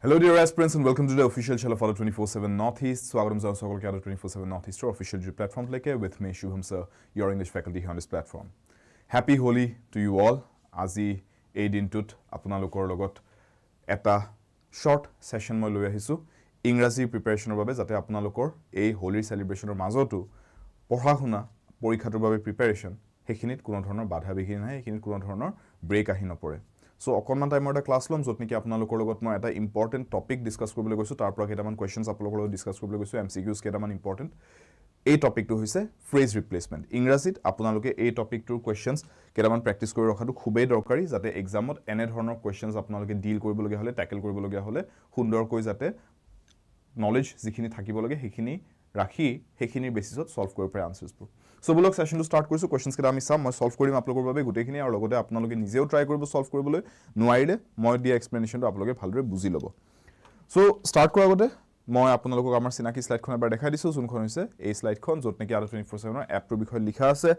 Hello dear aspirants and welcome to the official channel for the 24/7 Northeast. Swagatam janaso সকলকে 24/7 Northeast official platform leke with me Shubham sir, your English faculty here on this platform. Happy Holi to you all. আজি এই দিনটোত আপোনালোকৰ লগত এটা short session মই লৈ আহিছো ইংৰাজী প্ৰিপাৰেচনৰ বাবে যাতে আপোনালোকৰ এই হোলিৰ সেলিব্ৰেচনৰ মাজতো পঢ়া-শুনা পৰীক্ষাটোৰ বাবে প্ৰিপাৰেচন হেখিনিত কোনো ধৰণৰ বাধা বিঘিনি নাই হেখিনিত কোনো ধৰণৰ ব্ৰেক আহি নপৰে So, অকনমান টাইমৰ এটা ক্লাছ লম যত নেকি আপোনালোকৰ লগত মই এটা ইম্পৰ্টেন্ট টপিক ডিসকাস কৰিবলৈ গৈছো তাৰ পৰা কেইটামান কোৱেশ্চনছ আপোনালোকৰ লগত ডিসকাস কৰিবলৈ গৈছো এমসিকিউজ কেইটামান ইম্পৰ্টেন্ট এই টপিকটো হৈছে ফ্ৰেজ ৰিপ্লেসমেন্ট ইংৰাজীত আপোনালোকে এই টপিকটোৰ কোৱেশ্চনছ কেইটামান প্ৰেক্টিস কৰি ৰখাটো খুবেই দৰকাৰী যাতে এক্সামত এনে ধৰণৰ কোৱেশ্চনছ আপোনালোকে ডিল কৰিবলগীয়া হলে ট্যাকল কৰিবলগীয়া হলে সুন্দৰকৈ যাতে নলেজ যিখিনি থাকিব লাগে হেখিনি ৰাখি হেখিনিৰ বেসিছত সলভ কৰিব পাৰে আনসাৰছবোৰ So, bulok session to start কৰিছো questions কেটা আমি সাম মই সলভ কৰিম আপোনালোকৰ বাবে গুটেখিনি আৰু লগতে আপোনালোকে নিজেও ট্ৰাই কৰিব সলভ কৰিবলৈ নোৱাৰিলে মই দিয়া এক্সপ্লেনেশনটো আপোনালোকে ভালদৰে বুজি ল'ব So, start কৰাৰ আগতে মই আপোনালোকক আমাৰ চিনাকি স্লাইডখন এবাৰ দেখাই দিছো যোনখন হৈছে এই স্লাইডখন যত নেকি আৰু 24/7 ৰ এপটোৰ বিষয়ে লিখা আছে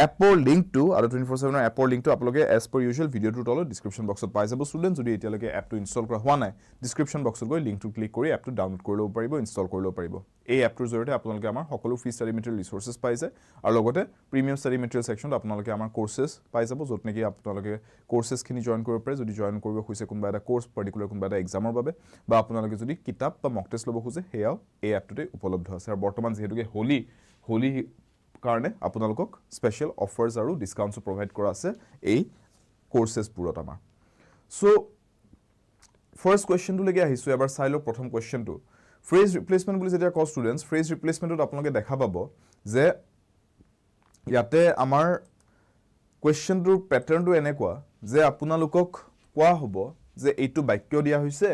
এপৰ লিংকটো আৰু 24/7 ৰ এপৰ লিংকটো আপোনালোকে as per usual ভিডিওটোৰ তলত ডেসক্ৰিপচন বক্সত পাই যাব ষ্টুডেন্ট যদি এতিয়ালৈকে এপটো ইনষ্টল কৰা হোৱা নাই ডেসক্ৰিপচন বক্সত গৈ লিংকটো ক্লিক কৰি এপটো ডাউনলোড কৰি ল'ব পাৰিব ইনষ্টল কৰি ল'ব পাৰিব এই এপটোৰ জৰিয়তে আপোনালোকে আমাৰ সকলো ফ্ৰী ষ্টাডি মেটেৰিয়েল ৰিসোৰ্সেছ পাই যায় আৰু লগতে প্ৰিমিয়াম ষ্টাডি মেটেৰিয়েল সেকশনত আপোনালোকে আমাৰ কোৰ্সেছ পাই যাব যত নেকি আপোনালোকে কোৰ্সেছখিনি জয়েন কৰিব পাৰে যদি জয়েন কৰিব খুজিছে কোনবা এটা কোৰ্স পাৰ্টিকুলাৰ কোনবা এটা এক্সামৰ বাবে বা আপোনালোকে যদি কিতাপ বা মক টেষ্ট ল'ব খুজে হেয়াও এই এপটোতে উপলব্ধ আছে আৰু বৰ্তমান যেহেতুকে হোলি কাৰণে আপোনালোকক স্পেশাল অফাৰ্স আৰু ডিসকাউন্টস প্ৰভাইড কৰা আছে এই কোৰ্সেছ পুৰত আমাৰ সো ফাৰ্স্ট কোৱেশ্চনটো লৈকে আহিছো এবাৰ চাই লওক প্ৰথম কোৱেশ্চনটো ফ্ৰেজ ৰিপ্লেসমেন্ট বুলি যেতিয়া কল ষ্টুডেন্টস ফ্ৰেজ ৰিপ্লেসমেন্টত আপোনালোকে দেখা পাব যে ইয়াতে আমাৰ কোৱেশ্চনটোৰ প্যাটাৰ্নটো এনেকুৱা যে আপোনালোকক কোৱা হ'ব যে এইটো বাক্য দিয়া হৈছে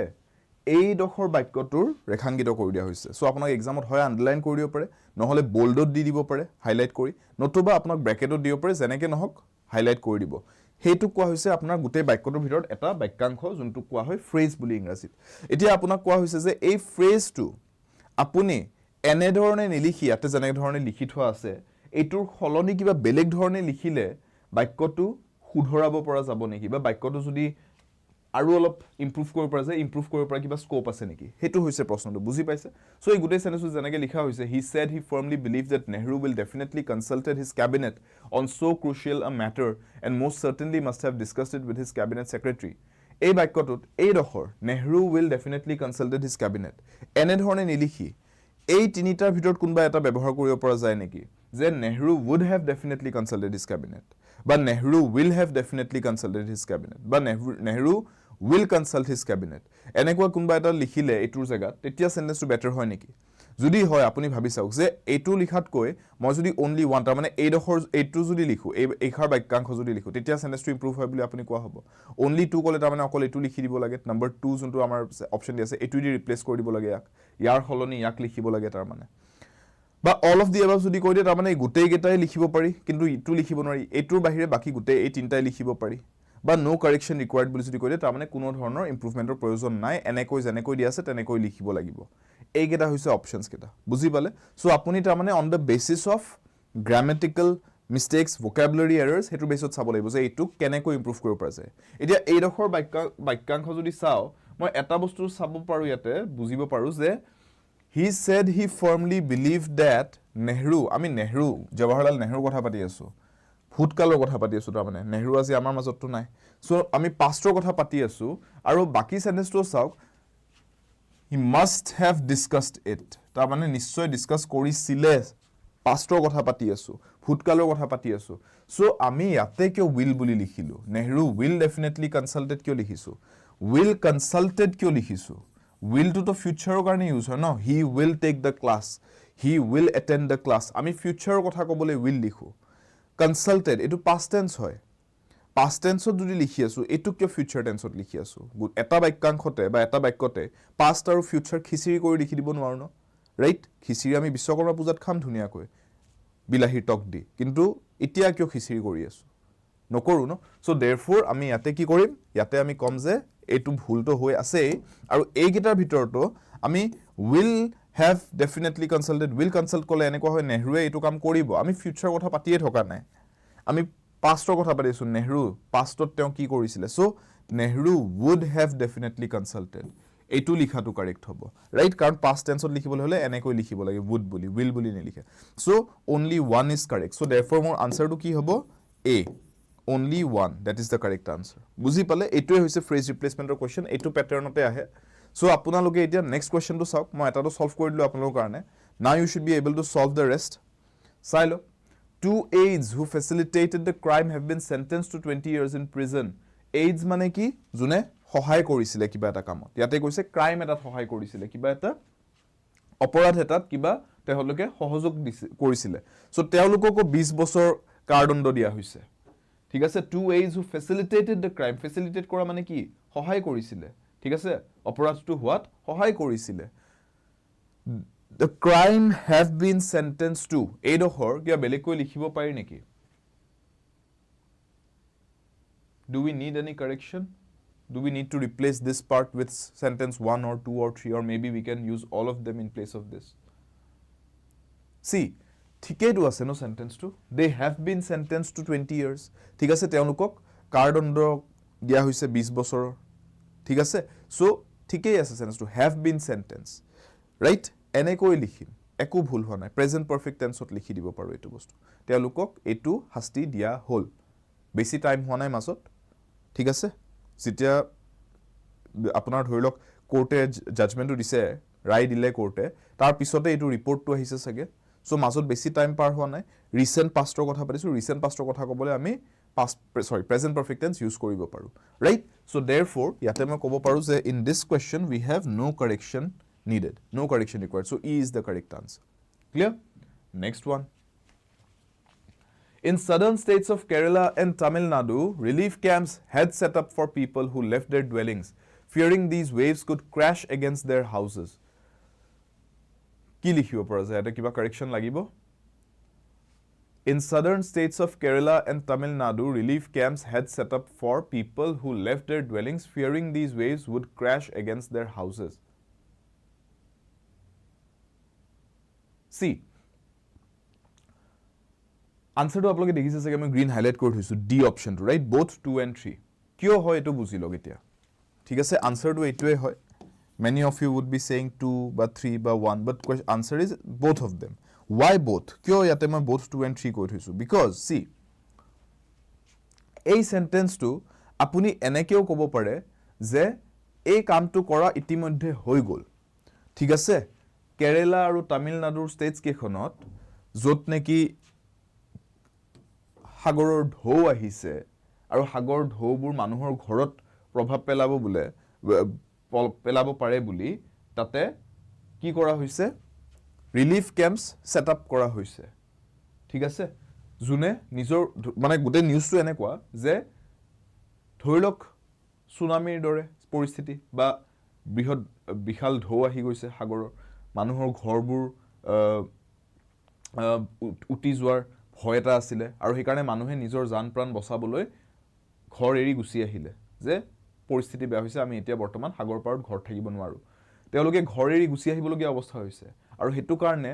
এই দখৰ বাক্যটোৰ ৰেখাঙ্কিত কৰি দিয়া হৈছে সো আপোনাক এক্সামত হয় আন্ডাৰলাইন কৰি দিব পাৰে নহলে বোল্ডত দি দিব পাৰে হাইলাইট কৰি নতুবা আপোনাক ব্ৰেকেটত দিব পাৰে যেনেকে নহক হাইলাইট কৰি দিব হেতু কোৱা হৈছে আপোনাৰ গুটে বাক্যটোৰ ভিতৰত এটা বাক্যাংশ যোনটো কোৱা হয় ফ্ৰেজ বুলি ইংৰাজীত এতিয়া আপোনাক কোৱা হৈছে যে এই ফ্ৰেজটো আপুনি এনে ধৰণে নিলিখি আতে যেনে ধৰণে লিখি থোৱা আছে এইটোৰ খলনি কিবা বেলেগ ধৰণে লিখিলে বাক্যটো শুধৰাব পৰা যাব নেকি বা বাক্যটো যদি আৰু অলপ ইমপ্ৰুভ কৰিব পৰা যায় ইমপ্ৰুভ কৰিব পৰা কিবা স্কোপ আছে নেকি হেতু হৈছে প্ৰশ্নটো বুজি পাইছে সো এই গুটে সেন্টেন্সটো যেনেকে লিখা হৈছে he said he firmly believed that Nehru will definitely consulted his cabinet on so crucial a matter and most certainly must have discussed it with his cabinet secretary এই বাক্যটোত এই দখৰ Nehru will definitely consulted his cabinet এনে ধৰণে নিলিখি এই তিনিটাৰ ভিতৰত কোনবা এটা ব্যৱহাৰ কৰিব পৰা যায় নেকি যে Nehru would have definitely consulted his cabinet বা Nehru will have definitely consulted his cabinet বা Nehru will consult his cabinet এনেকুৱা কোনবা এটা লিখিলে এটোৰ জায়গা তেতিয়া সেন্টেন্সটো বেটাৰ হয় নেকি যদি হয় আপুনি ভাবি চাওক যে এটো লিখাত কৈ মই যদি only one তাৰ মানে এই দখৰ এটো যদি লিখো এই খাৰ বাক্যাংশ যদি লিখো তেতিয়া সেন্টেন্সটো ইমপ্ৰুভ হয় বুলি আপুনি কোৱা হ'ব only two কলে তাৰ মানে অকল এটো লিখি দিব লাগে নম্বৰ 2 যোনটো আমাৰ অপচন দি আছে এটো দি ৰিপ্লেস কৰি দিব লাগে ইয়াৰ হলনি ইয়াক লিখিব লাগে তাৰ মানে বা all of the above যদি কৈ দিয়ে তাৰ মানে গুটেই গেটাই লিখিব পাৰি কিন্তু ইটো লিখিব নোৱাৰি এটোৰ বাহিৰে বাকি গুটেই এই তিনটাই লিখিব পাৰি বা নো কাৰেকশন ৰিকোয়াৰ্ড বুলি যদি কৈ দিয়ে তাৰ মানে কোনো ধৰণৰ ইমপ্ৰুভমেন্টৰ প্ৰয়োজন নাই এনেকৈ যেনেকৈ দি আছে তেনেকৈ লিখিব লাগিব এই গেটা হৈছে অপচনছ কেটা বুজি পালে সো আপুনি তাৰ মানে on the basis of grammatical mistakes vocabulary errors হেতু বেসিছত চাব লাগিব যে এইটো কেনেকৈ ইমপ্ৰুভ কৰিব পৰা যায় এতিয়া এই দখৰ বাক্যাংশ যদি চাও মই এটা বস্তু চাব পাৰো ইয়াতে বুজিব পাৰো যে he said he firmly believed that Nehru Jawaharlal Nehru কথা পাতি আছো ভূতকালৰ কথা পাতি আছো তাৰ মানে নেহৰু আজি আমাৰ মাজতটো নাই সো আমি পাষ্টৰ কথা পাতি আছো আৰু বাকি সেন্টেন্সটো চাওক he must have discussed it তাৰ মানে নিশ্চয় ডিসকাস কৰিছিলে পাষ্টৰ কথা পাতি আছো ভূতকালৰ কথা পাতি আছো সো আমি ইয়াতে কিয় will বুলি লিখিলো নেহৰু will definitely consulted কিয় লিখিছো will consulted কিয় লিখিছো will to future কাৰণে ইউজ হয় ন he will take the class he will attend the class আমি future কথা ক'বলৈ will লিখো consulted এটো past tense হয় past tense যদি লিখি আছো এটো কিয় future tense ত লিখি আছো এটা বাক্যাংশতে বা এটা বাক্যতে past আৰু future খিচিৰি কৰি লিখি দিব নোৱাৰো ন ৰাইট খিচিৰি আমি বিশ্বকৰ্মা পূজাত খাম ধুনিয়াকৈ বিলাহী টক দি কিন্তু এতিয়া কিয় খিচিৰি কৰি আছো নকৰো ন সো therefore আমি ইয়াতে কি কৰিম ইয়াতে আমি কম যে এটো ভুলটো হৈ আছে আৰু এই গিটাৰ ভিতৰটো আমি will have definitely consulted will consult কলে এনেকুৱা হয় নেহৰুৱে এটো কাম কৰিব আমি ফিউচাৰ কথা পাতিয়ে থকা নাই আমি পাষ্টৰ কথা পাতিছো নেহৰু পাষ্টত তেওঁ কি কৰিছিলে so Nehru would have definitely consulted এইটো লিখাটো কাৰেক্ট হ'ব ৰাইট কাৰণ past tense ত লিখিবলৈ হলে এনেকৈ লিখিব লাগে would বুলি will বুলি নিলিখে so only one is correct so therefore মোৰ আনসাৰটো কি হ'ব a only one that is the correct answer বুজি পালে এইটোৱে হৈছে phrase replacementৰ question এইটো প্যাটাৰ্নতে আহে so আপোনালোকে এতিয়া next questionটো চাওক মই এটাটো solve কৰি দিলো আপোনালোকৰ কাৰণে now you should be able to solve the rest চাই লওক two aides who facilitated the crime have been sentenced to 20 years in prison aides মানে কি জুনে সহায় কৰিছিলে কিবা এটা কামত ইয়াতে কৈছে ক্ৰাইম এটাত সহায় কৰিছিলে কিবা এটা অপৰাধ এটাত কিবা তেওঁলোকে সহযোগ কৰিছিলে সো তেওঁলোকক 20 বছৰ কাৰাদণ্ড দিয়া হৈছে ঠিক আছে two aides who facilitated the crime facilitate কৰা মানে কি সহায় কৰিছিলে ঠিক আছে অপৰাধটো হোৱাত সহায় কৰিছিলে the crime have been sentenced to এইডোখৰ কিবা বেলেগকৈ লিখিব পাৰি নেকি do we need any correction do we need to replace this part with sentence 1 or 2 or 3 or maybe we can use all of them in place of this see ঠিকই তো আছে no sentence to they have been sentenced to 20 years ঠিক আছে তেওঁলোকক কাৰাদণ্ড দিয়া হৈছে 20 বছৰ ঠিক আছে so ঠিকই আছে sentence to have been sentenced right এনেকৈ লিখিম একো ভুল হোৱা নাই প্ৰেজেন্ট পাৰফেক্ট টেন্সত লিখি দিব পাৰো এটো বস্তু তেওঁলোকক এটো শাস্তি দিয়া হল বেছি টাইম হোৱা নাই মাজত ঠিক আছে যেতিয়া আপোনাৰ ধৰিলক কোৰ্টে জাজমেন্টটো দিছে ৰায় দিলে কোৰ্টে তাৰ পিছতে এটো ৰিপৰ্টটো আহিছে সগে সো মাজত বেছি টাইম পাৰ হোৱা নাই ৰিসেন্ট পাষ্টৰ কথা পাতিছো ৰিসেন্ট পাষ্টৰ কথা ক'বলে আমি present perfect tense use কৰিব পাৰো right so therefore ইয়াতে মই ক'ব পাৰো যে in this question we have no correction needed no correction required so E is the correct answer clear next one in southern states of Kerala and Tamil Nadu relief camps had set up for people who left their dwellings fearing these waves could crash against their houses কি লিখিব পৰা যায় এটা কিবা correction লাগিব in southern states of Kerala and Tamil Nadu relief camps had set up for people who left their dwellings fearing these waves would crash against their houses see answer to aploke dekhise sage ami green highlight kori hoisu D option to right both 2 and 3 kyo hoy eto buzi log etia thik ase answer to etue hoy many of you would be saying 2 but 3 but 1 but answer is both of them why both kyo yate ma both 2 and 3 kori hoisu because see ei sentence to apuni enekeo kobo pare je ei kam to kora itimodhe hoi gol thik ase Kerala aru Tamil Nadu states kekhonot jot neki সাগৰৰ ঢৌ আহিছে আৰু সাগৰ ঢৌবোৰ মানুহৰ ঘৰত প্ৰভাৱ পেলাব পাৰে বুলি তাতে কি কৰা হৈছে ৰিলিফ ক্যাম্পছ সেট আপ কৰা হৈছে ঠিক আছে জুনে নিজৰ মানে গুটে নিউজটো এনেকুৱা যে ধৰিলক সুনামিৰ দৰে পৰিস্থিতি বা বৃহৎ বিশাল ঢৌ আহি গৈছে সাগৰৰ মানুহৰ ঘৰবোৰ উটি যোৱাৰ ভয় এটা আছিল আৰু সেই কাৰণে মানুহে নিজৰ জান প্ৰাণ বচাবলৈ ঘৰ এৰি গুছি আহিলে যে পৰিস্থিতি বেয়া হৈছে আমি এতিয়া বৰ্তমান সাগৰ পাৰত ঘৰ থাকিব নোৱাৰো তেওঁলোকে ঘৰ এৰি গুছি আহিবলগীয়া অৱস্থা হৈছে আৰু হেতু কাৰণে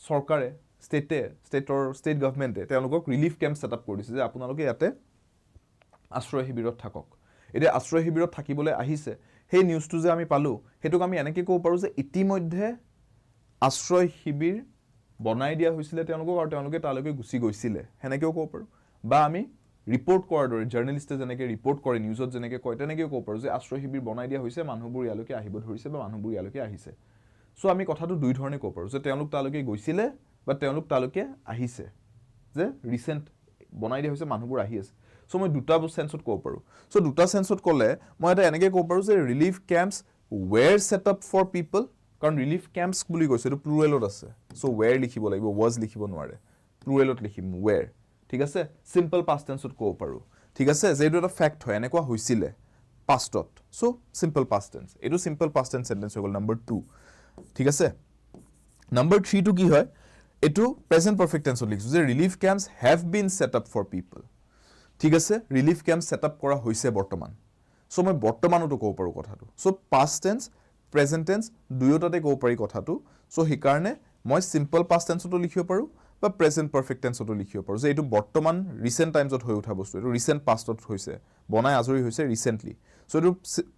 চৰকাৰে ষ্টেট গভৰ্ণমেণ্টে তেওঁলোকক ৰিলিফ ক্যাম্প সেটআপ কৰিছে যে আপোনালোকে ইয়াতে আশ্ৰয় শিবিৰত থাকক এতিয়া আশ্ৰয় শিবিৰত থাকিবলৈ আহিছে সেই নিউজটো যে আমি পালো হেতুক আমি এনেকৈ ক'ব পাৰো যে ইতিমধ্যে আশ্ৰয় শিবিৰ বনাই দিয়া হৈছিল তেওঁলোকক আৰু তেওঁলোকে তালৈকে গুছি গৈছিল হেনেকেও ক'ব পাৰো বা আমি ৰিপৰ্ট কৰাৰ দৰে জাৰ্নালিষ্টে যেনেকৈ ৰিপৰ্ট কৰে নিউজত যেনেকৈ কয় তেনেকৈ ক'ব পাৰো যে আশ্ৰয় শিবিৰ বনাই দিয়া হৈছে মানুহবোৰ ইয়ালৈকে আহিব ধৰিছে বা মানুহবোৰ ইয়ালৈকে আহিছে সো আমি কথাটো দুই ধৰণে ক'ব পাৰো যে তেওঁলোক তালৈকে গৈছিল বা তেওঁলোক তালৈকে আহিছে যে ৰিসেন্ট বনাই দিয়া হৈছে মানুহবোৰ আহি আছে সো মই দুটা সেন্সত ক'ব পাৰো সো দুটা সেন্সত ক'লে মই এটা এনেকৈ ক'ব পাৰো যে relief camps were set up for people কাৰণ ৰিলিফ ক্যাম্পছ বুলি কৈছে এটো প্লুৰেলত আছে সো were লিখিব লাগিব was লিখিব নোৱাৰে প্লুৰেলত লিখিম were ঠিক আছে সিম্পল পাস্ট টেন্সত ক'ব পাৰো ঠিক আছে যে এটো এটা ফ্যাক্ট হয় এনেকুৱা হৈছিল পাষ্টত সো সিম্পল পাস্ট টেন্স এটো সিম্পল পাস্ট টেন্স সেন্টেন্স হৈ গল নাম্বাৰ 2 ঠিক আছে নাম্বাৰ 3 টু কি হয় এটো প্ৰেজেন্ট পাৰফেক্ট টেন্সত লিখছো যে relief ক্যাম্পছ have been set up for people ঠিক আছে ৰিলিফ ক্যাম্প সেট আপ কৰা হৈছে বৰ্তমান সো মই বৰ্তমানটো ক'ব পাৰো কথাটো so past tense present tense দুয়োটাতে ক'ব পাৰি কথাটো সো হি কাৰণে মই সিম্পল পাস্ট টেন্সটো লিখিব পাৰো বা প্ৰেজেন্ট পাৰফেক্ট টেন্সটো লিখিব পাৰো যে এটো বৰ্তমান ৰিসেন্ট টাইমছত হৈ উঠা বস্তু এটো ৰিসেন্ট পাষ্টত হৈছে বনাই আজৰি হৈছে ৰিসেন্টলি So এটো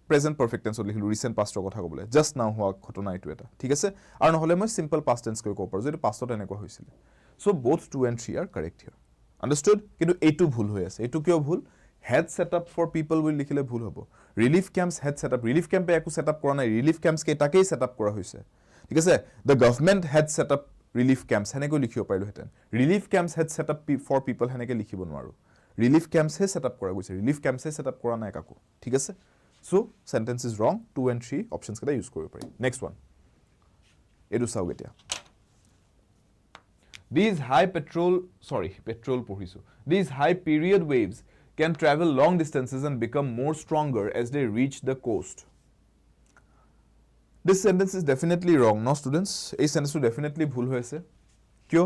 প্ৰেজেন্ট পাৰফেক্ট টেন্সত লিখিলো ৰিসেন্ট পাষ্টৰ কথা ক'বলে জাস্ট নাও হোৱা ঘটনা এটো এটা ঠিক আছে আৰু নহলে মই সিম্পল পাষ্ট টেন্স কৈ ক'ব পাৰো যে এটো পাষ্টত এনেকুৱা হৈছিল so both 2 and 3 are correct here understood কিন্তু এটো ভুল হৈ আছে এটো কিয় ভুল had set up for people বুলি লিখিলে ভুল হ'ব relief camps had set up relief camp একো সেটআপ কৰা নাই relief camps কে তাকেই সেটআপ কৰা হৈছে ঠিক আছে the government had set up relief camps হেনেকৈ লিখিব পাৰিলো হেতেন relief camps had set up for people হেনেকৈ লিখিব নোৱাৰো relief camps হে সেটআপ কৰা গৈছে relief camps হে সেটআপ কৰা নাই কাকো ঠিক আছে so sentence is wrong 2 and 3 options কেটা ইউজ কৰিব পাৰি next one এটো চাও গতিয়া these high petrol পঢ়িছো these high period waves can travel long distances and become more stronger as they reach the coast this sentence is definitely wrong no students এই sentence to definitely ভুল হৈছে কিয়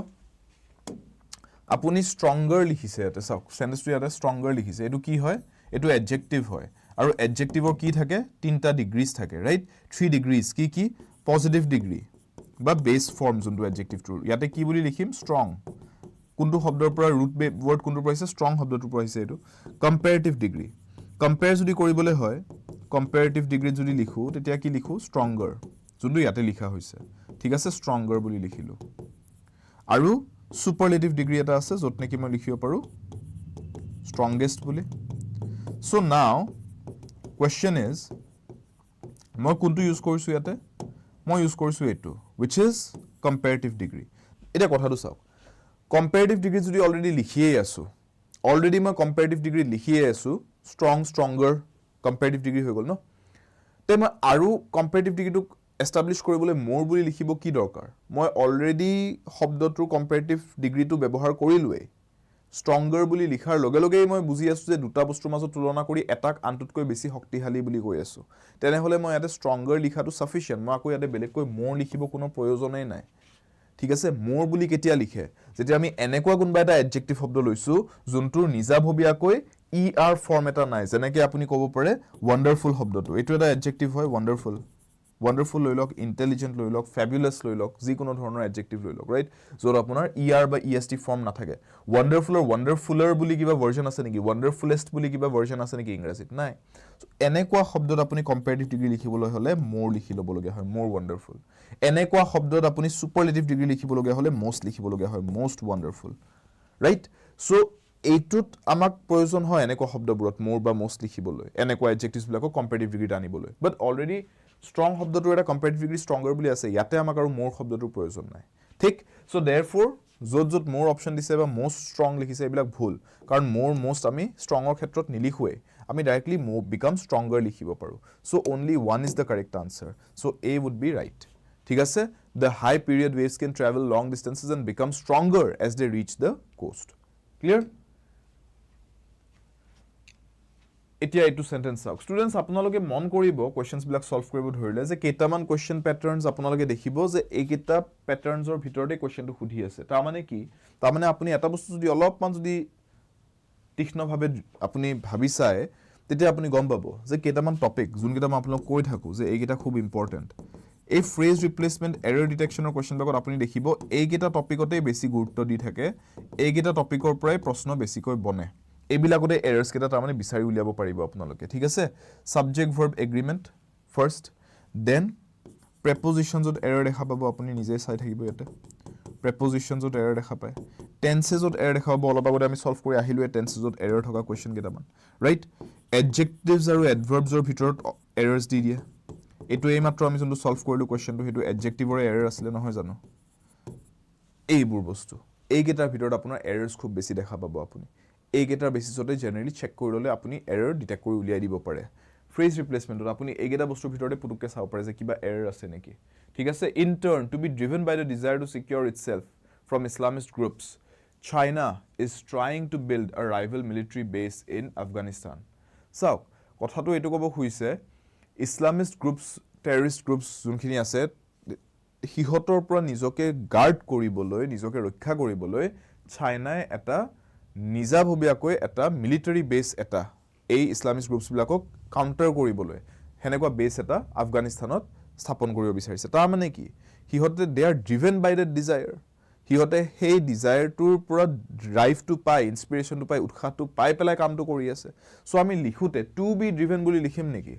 আপুনি stronger লিখিছে এটা চাওক sentence to এটা stronger লিখিছে এটো কি হয় এটো adjective হয় আৰু adjective কি থাকে তিনটা ডিগ্ৰীজ থাকে ৰাইট 3 ডিগ্ৰীজ কি পজিটিভ ডিগ্ৰী বা বেস ফৰ্ম যোনটো adjective টো ইয়াতে কি বুলি লিখিম strong কোনটো শব্দৰ পৰা root word কোনটো পৰা আছে strong শব্দটো পৰা আছে এটো comparative degree compare যদি কৰিবলে হয় comparative degree যদি লিখো তেতিয়া কি লিখো stronger যোনটো ইয়াতে লিখা হৈছে ঠিক আছে stronger বুলি লিখিলো আৰু superlative degree এটা আছে যত নেকি মই লিখিব পাৰো strongest বুলি so now question is মই কোনটো ইউজ কৰিছো ইয়াতে মই ইউজ কৰিছো এটো which is comparative degree এটা কথাটো চাওক comparative degree যদি অলৰেডি লিখিয়ে আছো অলৰেডি মই comparative degree লিখিয়ে আছো stronger comparative degree হৈ গল ন তে মই আৰু comparative degree টো এস্টাবলিশ কৰিবলৈ মোৰ বুলি লিখিব কি দৰকাৰ মই অলৰেডি শব্দটোৰ comparative degree টো ব্যৱহাৰ কৰিলোৱে stronger বুলি লিখাৰ লগে লগে মই বুজি আছো যে দুটা বস্তুৰ মাজত তুলনা কৰি এটাক আনটোতকৈ বেছি শক্তিশালী বুলি কৈ আছো তেনে হলে মই ইয়াতে stronger লিখাটো sufficient মই আকৌ ইয়াতে বেলেগকৈ more লিখিব কোনো প্ৰয়োজনই নাই ঠিক আছে more বুলি কেতিয়া লিখে যেতিয়া আমি এনেকুৱা কোনবা এটা adjective শব্দ লৈছো যোনটোৰ নিজাভবিয়াকৈ er ফৰ্ম এটা নাই যেনেকৈ আপুনি ক'ব পাৰে wonderful শব্দটো এটো এটা adjective হয় wonderful লৈ লওক intelligent লৈ লওক fabulous লৈ লওক যি কোনো ধৰণৰ adjective লৈ লওক ৰাইট যৰ আপোনাৰ er বা est ফৰ্ম নাথাকে wonderful or wonderfuler বুলি কিবা ভাৰ্জন আছে নেকি wonderfulest বুলি কিবা ভাৰ্জন আছে নেকি ইংৰাজীত নাই এনেকুৱা শব্দত আপুনি comparative degree লিখিবলৈ হলে more লিখি লব লগা হয় more wonderful এনেকুৱা শব্দত আপুনি superlative degree লিখিব লগা হলে most লিখিব লগা হয় most wonderful ৰাইট সো এইটোত আমাক প্ৰয়োজন হয় এনেকুৱা শব্দবোৰত more বা most লিখিবলৈ এনেকুৱা adjectives বিলাকক comparative degree আনিবলৈ but already strong শব্দটো এটা comparative degree stronger বুলি আছে ইয়াতে আমাক আৰু more শব্দটোৰ প্ৰয়োজন নাই ঠিক সো therefore যত more option দিছে বা most strong লিখিছে এইবিলাক ভুল কাৰণ more most আমি strong ৰ ক্ষেত্ৰত নিলিখুৱে আমি directly more become stronger লিখিব পাৰো so only one is the correct answer so A would be right ঠিক আছে the high period waves can travel long distances and become stronger as they reach the coast clear এতিয়া এটো sentence চাওক students আপোনালোকে মন কৰিব questions বিলাক solve কৰিব ধৰিলে যে কেইটামান কোৱেশ্চন প্যাটাৰ্নস আপোনালোকে দেখিব যে এইকেইটা প্যাটাৰ্নসৰ ভিতৰতে কোৱেশ্চনটো খুধি আছে তাৰ মানে কি তাৰ মানে আপুনি এটা বস্তু যদি অলপমান যদি তীক্ষ্ণভাৱে আপুনি ভাবি চায় তেতিয়া আপুনি গম পাব যে কেইটামান টপিক যোনকেইটা মই আপোনালোক কৈ থাকো যে এইকেইটা খুব ইম্পৰ্টেন্ট এই ফ্ৰেজ ৰিপ্লেসমেন্ট এৰৰ ডিটেকচনৰ কোৱেশ্চন লগত আপুনি দেখিব এইকেইটা টপিকতে বেছি গুৰুত্ব দি থাকে এইকেইটা টপিকৰ পৰাই প্ৰশ্ন বেছিকৈ বনে এবিলাকতে এৰৰ্স কেটা তাৰ মানে বিচাৰি উলিয়াব পাৰিব আপোনালোকে ঠিক আছে subject verb agreement first then প্ৰেপজিশনছত এৰৰ দেখা পাব আপুনি নিজে চাই থাকিব ইয়াতে প্ৰেপজিশনছত এৰৰ দেখা পায় টেন্সেছত এৰৰ দেখা পাব অলপ আগতে আমি সলভ কৰি আহিলো টেন্সেছত এৰৰ থকা কোৱেশ্চন কেটামান ৰাইট এডজেক্টিভস আৰু এডভাৰ্বছৰ ভিতৰত এৰৰ্স দি দিয়ে এটো এই মাত্ৰ আমি যোনটো সলভ কৰিলো কোৱেশ্চনটো হেতু এডজেক্টিভৰ এৰৰ আছিল নহয় জানো এইবোৰ বস্তু এইকেটাৰ ভিতৰত আপোনাৰ এৰৰ্স খুব বেছি দেখা পাব আপুনি এইকেটাৰ বেসিসতে জেনাৰেলি চেক কৰি ললে আপুনি এৰৰ ডিটেক্ট কৰি উলিয়াই দিব পাৰে ফ্ৰেজ ৰিপ্লেসমেন্টত আপুনি এইকেটা বস্তুৰ ভিতৰতে পুতুককে চাব পাৰে যে কিবা এৰৰ আছে নেকি ঠিক আছে in turn to be driven by the desire to secure itself from Islamist groups China is trying to build a rival military base in Afghanistan চাওক কথাটো এটো কব খুইছে ইসলামিষ্ট গ্ৰুপস টেৰৰিষ্ট গ্ৰুপস যোনখিনি আছে হিহতৰ পৰা নিজকে গাৰ্ড কৰিবলৈ নিজকে ৰক্ষা কৰিবলৈ চাইনাই এটা নিজাভবিয়াকৈ এটা মিলিটাৰী বেস এটা এই ইসলামিষ্ট গ্ৰুপস বিলাকক কাউন্টাৰ কৰিবলৈ হেনেকুৱা বেস এটা আফগানিস্তানত স্থাপন কৰিব বিচাৰিছে তাৰ মানে কি হিহতে they are driven by the desire সিহঁতে সেই ডিজায়াৰটোৰ পৰা ড্ৰাইভটো পাই, ইনস্পিৰেশ্যনটো পাই, উৎসাহটো পাই পেলাই কামটো কৰি আছে। চ' আমি লিখোঁতে টু বি ড্ৰিভেন বুলি লিখিম নেকি?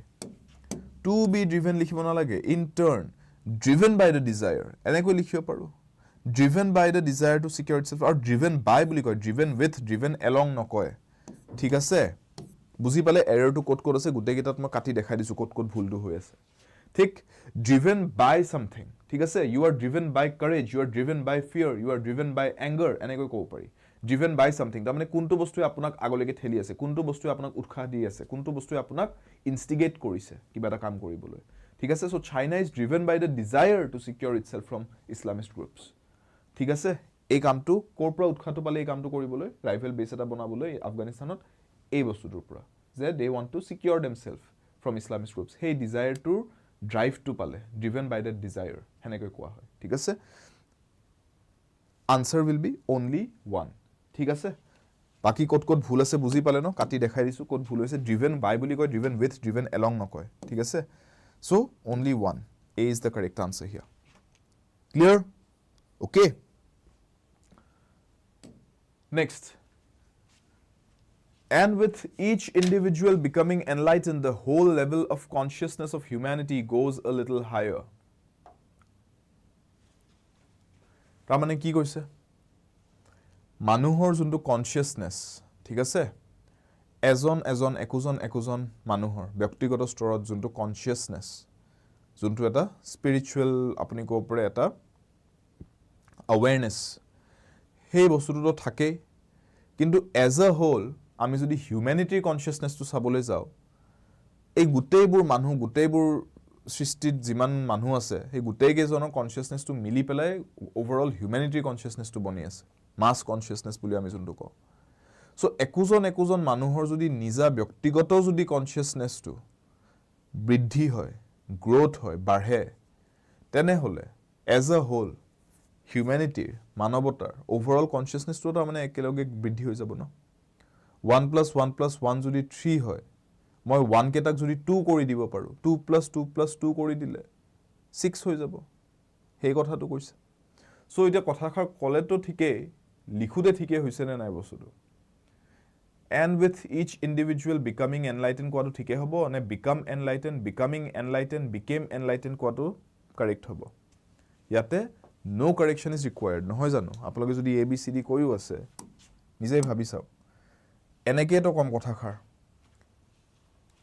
টু বি ড্ৰিভেন লিখিব নালাগে। In turn driven by the desire এনেকৈ লিখিব পাৰোঁ। Driven by the desire to secure itself, আৰু ড্ৰিভেন বাই বুলি কয়, ড্ৰিভেন উইথ, ড্ৰিভেন এলং নকয়। ঠিক আছে? বুজি পালে এৰৰটো ক'ত ক'ত আছে? গোটেইকেইটাত মই কাটি দেখাই দিছোঁ ক'ত ক'ত ভুলটো হৈ আছে। ঠিক? ড্ৰিভেন বাই ছামথিং। ঠিক আছে? ইউ আৰ ড্ৰিভেন বাই কাৰেজ, ইউ আৰ ড্ৰিভেন বাই ফিয়াৰ, ইউ আৰ ড্ৰিভেন বাই এংগাৰ, এনেকৈ ক'ব পাৰি। ড্ৰিভেন বাই ছামথিং তাৰমানে কোনটো বস্তুৱে আপোনাক আগলৈকে ঠেলি আছে, কোনটো বস্তুৱে আপোনাক উৎসাহ দি আছে, কোনটো বস্তুৱে আপোনাক ইনষ্টিগেট কৰিছে কিবা এটা কাম কৰিবলৈ। ঠিক আছে? So' China is driven by the desire to secure itself from Islamist groups. ঠিক আছে? এই কামটো ক'ৰ পৰা উৎসাহটো পালে এই কামটো কৰিবলৈ, ৰাইভেল বেছ এটা বনাবলৈ আফগানিস্তানত, এই বস্তুটোৰ পৰা যে they want to secure themselves from Islamist groups. সেই ডিজায়াৰটোৰ ড্ৰাইভটো পালে, ড্ৰিভেন বাই দ্যাট ডিজায়াৰ, সেনেকৈ কোৱা হয়। ঠিক আছে? Answer will be only one. ঠিক আছে? বাকী ক'ত ক'ত ভুল আছে বুজি পালে ন? কাটি দেখাই দিছোঁ ক'ত ভুল হৈছে। ড্ৰিভেন বাই বুলি কয়, ড্ৰিভেন উইথ, ড্ৰিভেন এলং নকয়। ঠিক আছে? So' only one, A is the correct answer here. Clear? Okay. Next. And with each individual becoming enlightened, the whole level of consciousness of humanity goes a little higher. তাৰমানে কি কৈছে? মানুহৰ যোনটো consciousness, ঠিক আছে? এজন একোজন মানুহৰ ব্যক্তিগত স্তৰত যোনটো কনচিয়াছনেছ, যোনটো এটা স্পিৰিচুৱেল আপুনি ক'ব পাৰে এটা awareness, সেই বস্তুটোতো থাকেই, কিন্তু এজ আ হোল আমি যদি হিউমেনিটিৰ কনচিয়াছনেছটো চাবলৈ যাওঁ, এই গোটেইবোৰ মানুহ, গোটেইবোৰ সৃষ্টিত যিমান মানুহ আছে, সেই গোটেইকেইজনৰ কনচিয়াছনেছটো মিলি পেলাই অভাৰঅল হিউমেনিটিৰ কনচিয়াছনেছটো বনি আছে, মাছ কনচিয়াছনেছ বুলি আমি যোনটো কওঁ। চ' একোজন মানুহৰ যদি নিজা ব্যক্তিগত যদি কনচিয়াছনেছটো বৃদ্ধি হয়, গ্ৰ'থ হয়, বাঢ়ে, তেনেহ'লে এজ আ হোল হিউমেনিটিৰ, মানৱতাৰ অভাৰঅল কনচিয়াছনেছটো তাৰমানে একেলগে বৃদ্ধি হৈ যাব ন? 1+1+1 যদি 3 হয়, মই 1 কেইটাক যদি 2 কৰি দিব পাৰোঁ, 2+2+2 কৰি দিলে 6 হৈ যাব। সেই কথাটো কৈছে। চ' এতিয়া কথাষাৰ ক'লেতো ঠিকেই, লিখোঁতে ঠিকেই হৈছে নে নাই বস্তুটো? And with each individual becoming enlightened কোৱাটো ঠিকেই হ'ব, নে become enlightened, becoming enlightened, became enlightened কোৱাটো কাৰেক্ট হ'ব? ইয়াতে no correction is required, নহয় জানো? আপোনালোকে যদি ABCD কৈও আছে, নিজেই ভাবি চাওক। এনেকেইতো কম কথাষাৰ,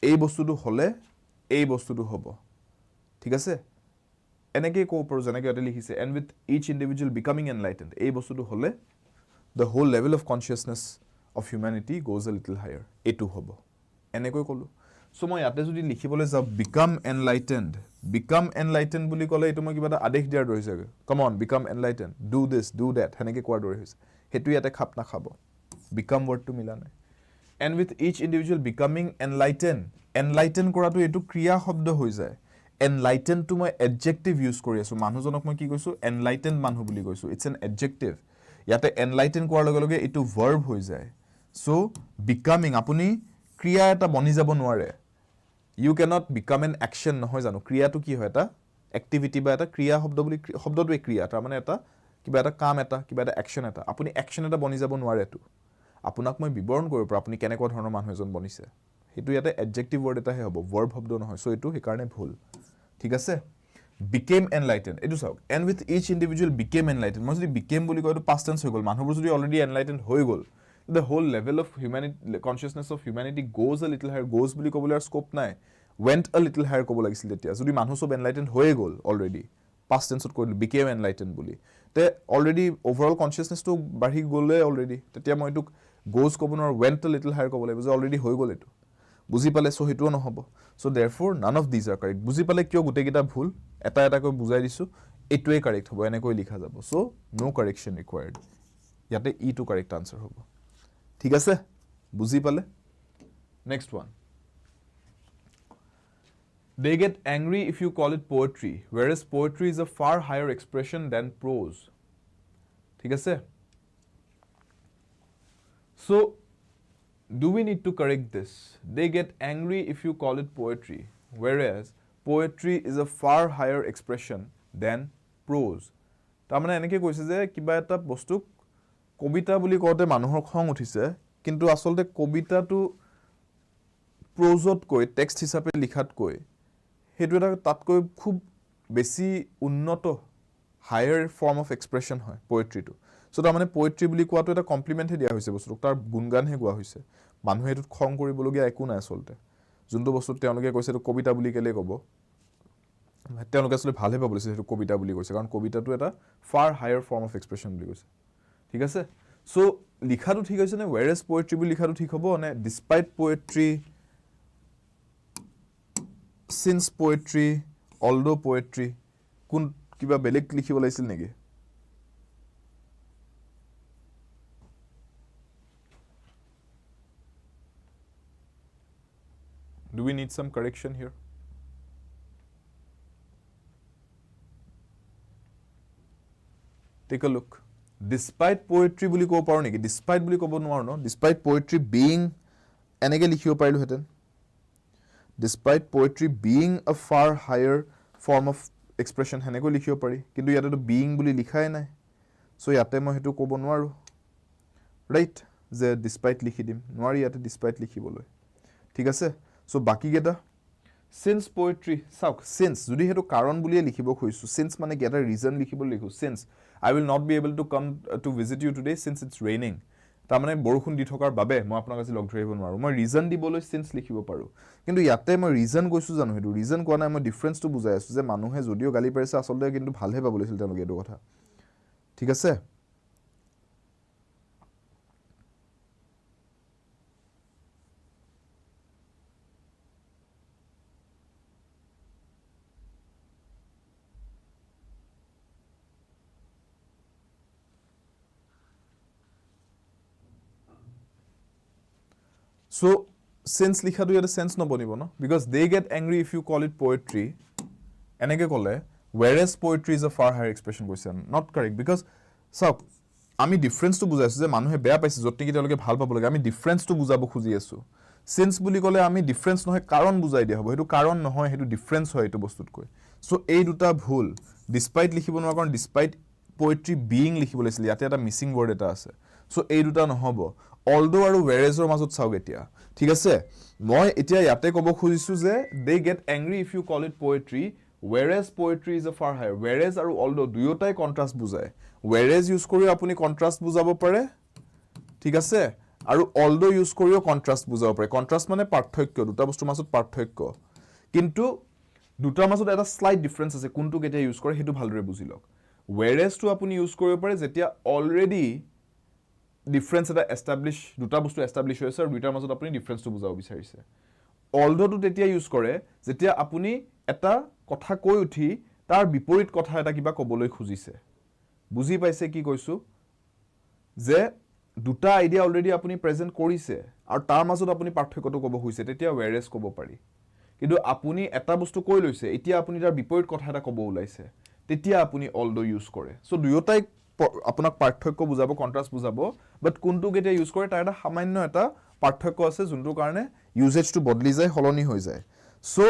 এই বস্তুটো হ'লে এই বস্তুটো হ'ব। ঠিক আছে? এনেকেই ক'ব পাৰোঁ, যেনেকৈ ইয়াতে লিখিছে, and with each individual becoming enlightened, এই বস্তুটো হ'লে the whole level of consciousness of humanity goes a little higher, এইটো হ'ব। এনেকৈ ক'লোঁ। চ' মই ইয়াতে যদি লিখিবলৈ যাওঁ become enlightened বুলি ক'লে এইটো মই কিবা এটা আদেশ দিয়াৰ দৰে হৈছে। Come on, become enlightened, do this, do that, সেনেকৈ কোৱাৰ দৰে হৈছে। সেইটো ইয়াতে খাপ নাখাব, become wordটো মিলা নাই। And with each individual becoming enlightened কৰাটো এইটো ক্ৰিয়া শব্দ হৈ যায়। Enlightenedটো মই adjective ইউজ কৰি আছোঁ। মানুহজনক মই কি কৈছোঁ? Enlightened মানুহ বুলি কৈছোঁ। It's an adjective. ইয়াতে enlightened কোৱাৰ লগে লগে এইটো verb হৈ যায়। চ' becoming, আপুনি ক্ৰিয়া এটা বনি যাব নোৱাৰে। You cannot become an action, নহয় জানো? ক্ৰিয়াটো কি হয়? এটা এক্টিভিটি বা এটা ক্ৰিয়া শব্দ বুলি, শব্দটোৱে ক্ৰিয়া, তাৰমানে এটা কিবা এটা কাম এটা, কিবা এটা একশ্যন এটা। আপুনি একশ্যন এটা বনি যাব নোৱাৰেতো। আপোনাক মই বিৱৰণ কৰিব পাৰোঁ আপুনি কেনেকুৱা ধৰণৰ মানুহ এজন বনিছে। সেইটো ইয়াতে এডজেক্টিভ ৱৰ্ড এটাহে হ'ব, ভাৰ্ব শব্দ নহয়। চ' এইটো সেইকাৰণে ভুল। ঠিক আছে? became enlightened, এইটো চাওক, and with each individual became enlightened, মই যদি became বুলি কয় এইটো past tense হৈ গ'ল। মানুহবোৰ যদি অলৰেডি enlightened হৈ গ'ল, the whole level of humanity, consciousness of humanity goes a little higher, goes বুলি ক'বলৈ আৰু স্কোপ নাই, went a little higher ক'ব লাগিছিল তেতিয়া। যদি মানুহ চব enlightened হৈয়ে গ'ল অলৰেডি, past tenseত কৈ দিলোঁ became enlightened বুলি, তে অলৰেডি overall consciousnessটো বাঢ়ি গ'লে অলৰেডি, তেতিয়া মই এইটোক goes ক'ব নোৱাৰোঁ, went a little higher ক'ব লাগিব, যে অলৰেডি হৈ গ'ল এইটো। বুজি পালে? চ' সেইটোও নহ'ব। চ' therefore none of these are correct. বুজি পালে কিয় গোটেইকেইটা ভুল? এটা এটাকৈ বুজাই দিছোঁ, এইটোৱে কাৰেক্ট হ'ব, এনেকৈ লিখা যাব। চ' no correction required. ইয়াতে ইটো কাৰেক্ট আনচাৰ হ'ব। ঠিক আছে? বুজি পালে? Next one. They get angry if you call it poetry, whereas poetry is a far higher expression than prose. ঠিক আছে? So, do we need to correct this? They get angry if you call it poetry, whereas poetry is a far higher expression than prose. তাৰমানে এনেকৈ কৈছে যে কিবা এটা বস্তু কবিতা বুলি কওঁতে মানুহৰ খং উঠিছে কিন্তু আচলতে কবিতাটো প্ৰজতকৈ টেক্সট হিচাপে লিখাতকৈ সেইটো এটা তাতকৈ খুব বেছি উন্নত হায়াৰ ফৰ্ম অফ এক্সপ্ৰেছন হয় পোয়েট্ৰিটো সো তাৰমানে পোয়েট্ৰি বুলি কোৱাটো এটা কমপ্লিমেণ্টহে দিয়া হৈছে বস্তুটোক তাৰ গুণগানহে গোৱা হৈছে মানুহে এইটোত খং কৰিবলগীয়া একো নাই আচলতে যোনটো বস্তু তেওঁলোকে কৈছে এইটো কবিতা বুলি কেলে ক'ব তেওঁলোকে আসলে ভালহে পাব লৈছে সেইটো কবিতা বুলি কৈছে কাৰণ কবিতাটো এটা ফাৰ হায়াৰ ফৰ্ম অফ এক্সপ্ৰেছন বুলি কৈছে ঠিক আছে সো লিখাটো ঠিক হৈছে নে whereas poetry বুলি লিখাটো ঠিক হ'ব নে despite poetry since poetry although poetry কোন কিবা বেলেগ লিখিব লাগিছিল নেকি do we need some correction here take a look despite poetry বুলি ক'ব পাৰো নেকি despite বুলি ক'ব নোৱাৰো ন despite poetry being এনেকে লিখিব পাৰিলো হেতেন despite poetry being a far higher form of expression হেনেকৈ লিখিব পাৰি কিন্তু ইয়াতে being বুলি লিখাই নাই সো ইয়াতে মই হেতু ক'ব নোৱাৰো ৰাইট যে despite লিখি দিম নোৱাৰি ইয়াতে despite লিখিবলৈ ঠিক আছে সো বাকি গেটা since poetry সাওক since যদি হেতু কাৰণ বুলিয়ে লিখিব খুইছো since মানে কি এটা ৰিজন লিখিব লিখো since I will not be able to come to visit you today since it's raining তাৰমানে বৰষুণ দি থকাৰ বাবে মই আপোনাক আজি লগ ধৰিব নোৱাৰো মই ৰিজন দিবলৈ since লিখিব পাৰো কিন্তু ইয়াতে মই ৰিজন কৈছো জানো হেতু ৰিজন কোৱা নাই মই ডিফাৰেন্সটো বুজাই আছো যে মানুহে যদিও গালি পাৰিছে আচলতে কিন্তু ভালহে পাবলৈছিল তেওঁলোকে এইটো কথা ঠিক আছে So, since লিখাটো ইয়াতে sense নবনিব no because they get angry if you call it poetry এনেকে ক'লে whereas poetry is a far higher expression কৈছে not correct because চাওক আমি ডিফাৰেন্সটো বুজাইছো যে মানুহে বেয়া পাইছে যত কি তেওঁলোকে ভাল পাব লাগে আমি ডিফাৰেন্সটো বুজাব খুজি আছো since বুলি ক'লে আমি ডিফাৰেন্স নহয় কাৰণ বুজাই দিয়া হ'ব হেতু কাৰণ নহয় হেতু ডিফাৰেন্স হয় এটো বস্তুত কৈ সো এই দুটা ভুল despite লিখিব নোৱাৰা কাৰণ despite poetry being লিখিব লাগিছিল ইয়াতে এটা মিসিং ওয়াৰ্ড এটা আছে সো এই দুটা নহব although আৰু whereas ৰ মাজত চাওক এতিয়া ঠিক আছে মই এতিয়া ইয়াতে ক'ব খুজিছো যে they get angry if you call it poetry whereas poetry is a far higher whereas আৰু although দুয়োটাই কন্ট্ৰাষ্ট বুজায় whereas ইউজ কৰি আপুনি কন্ট্ৰাষ্ট বুজাব পাৰে ঠিক আছে আৰু although ইউজ কৰিও কন্ট্ৰাষ্ট বুজাব পাৰে কন্ট্ৰাষ্ট মানে পাৰ্থক্য দুটা বস্তুৰ মাজত পাৰ্থক্য কিন্তু দুটাৰ মাজত এটা স্লাইট ডিফাৰেন্স আছে কোনটো কেতিয়া ইউজ কৰে হেতু ভালদৰে বুজি লওক whereas টো আপুনি ইউজ কৰিব পাৰে যেতিয়া অলৰেডি ডিফাৰেন্স এটা এস্টাবলিশ দুটা বস্তু এস্টাবলিশ হৈছে আৰু দুটাৰ মাজত আপুনি ডিফাৰেন্সটো বুজাব বিচাৰিছে although টো তেতিয়া ইউজ কৰে যেতিয়া আপুনি এটা কথা কৈ উঠি তাৰ বিপৰীত কথা এটা কিবা ক'বলৈ খুজিছে বুজি পাইছে কি কৈছো যে দুটা আইডিয়া অলৰেডি আপুনি প্ৰেজেন্ট কৰিছে আৰু তাৰ মাজত আপুনি পাৰ্থক্যটো ক'ব খুজিছে তেতিয়া whereas ক'ব পাৰি কিন্তু আপুনি এটা বস্তু কৈ লৈছে এতিয়া আপুনি তাৰ বিপৰীত কথা এটা ক'ব ওলাইছে তেতিয়া আপুনি although ইউজ কৰে সো দুয়োটাই আপোনাক পাৰ্থক্য বুজাব কন্ট্ৰাষ্ট বুজাব বাট কোনটো কেতিয়া ইউজ কৰে তাৰ এটা সামান্য এটা পাৰ্থক্য আছে যোনটো কাৰণে ইউজেজটো বদলি যায় হলনি হৈ যায় so